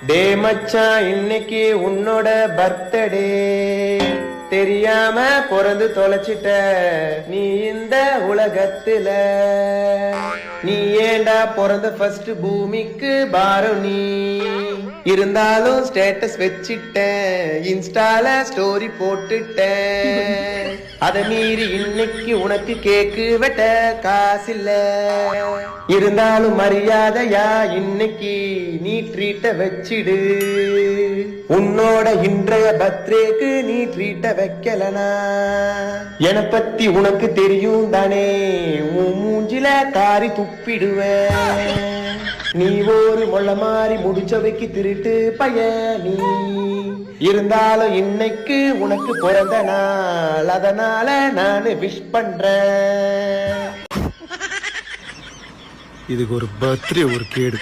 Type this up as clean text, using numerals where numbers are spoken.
டே மச்சான், இன்னைக்கு உன்னோட பர்த்டே. தெரியாம பிறந்து தொலைச்சிட்ட நீ இந்த உலகத்துல. நீ ஏண்டா பிறந்த ஃபர்ஸ்ட் பூமிக்கு பாரம் நீ. இருந்தாலும் ஸ்டேட்டஸ் வச்சிட்டேன், இன்ஸ்டால ஸ்டோரி போட்டுட்டேன். அத மீறி இன்னைக்கு உனக்கு கேக்கு வெட்ட காசில்ல. இருந்தாலும் மரியாதையா இன்னைக்கு நீ ட்ரீட்ட வச்சிடு. உன்னோட இன்றைய பர்த்டேக்கு நீ ட்ரீட்ட வைக்கலனா என பத்தி உனக்கு தெரியும் தானே. உன் மூஞ்சில காரி துப்பிடுவேன். நீ ஒரு மொள்ள மாறி முடிச்சவைக்கு திருட்டு பையன் நீ. இருந்தாலும் இன்னைக்கு உனக்கு பிறந்த நாள், அதனால நானு விஷ் பண்றேன். இதுக்கு ஒரு பர்த்டே ஒரு கேடு.